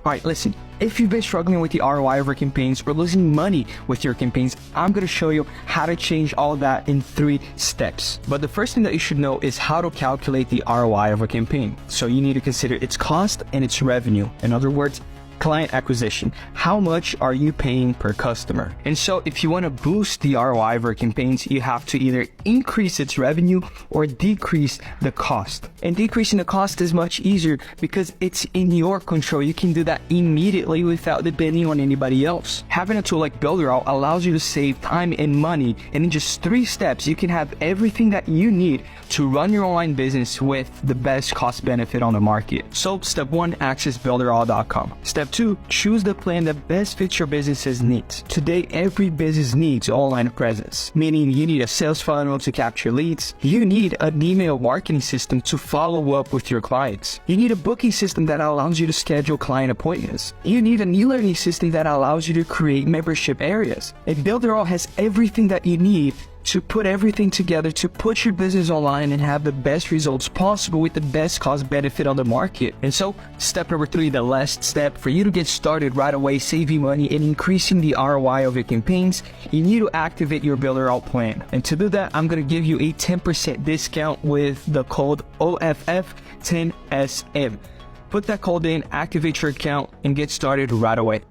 Alright, listen, if you've been struggling with the ROI of your campaigns or losing money with your campaigns, I'm going to show you how to change all that in 3 steps. But the first thing that you should know is how to calculate the ROI of a campaign. So you need to consider its cost and its revenue. In other words, client acquisition. How much are you paying per customer? And so if you want to boost the ROI of your campaigns, you have to either increase its revenue or decrease the cost. And decreasing the cost is much easier because it's in your control. You can do that immediately without depending on anybody else. Having a tool like Builderall allows you to save time and money, and in just 3 steps, you can have everything that you need to run your online business with the best cost benefit on the market. So step 1, access builderall.com. Step 2, choose the plan that best fits your business's needs. Today, every business needs online presence, meaning you need a sales funnel to capture leads. You need an email marketing system to follow up with your clients. You need a booking system that allows you to schedule client appointments. You need an e-learning system that allows you to create membership areas. And Builderall has everything that you need to put everything together to put your business online and have the best results possible with the best cost benefit on the market. And so step number 3, the last step for you to get started right away, saving money and increasing the ROI of your campaigns, you need to activate your Builderall plan. And to do that, I'm going to give you a 10% discount with the code OFF10SM. Put that code in, activate your account, and get started right away.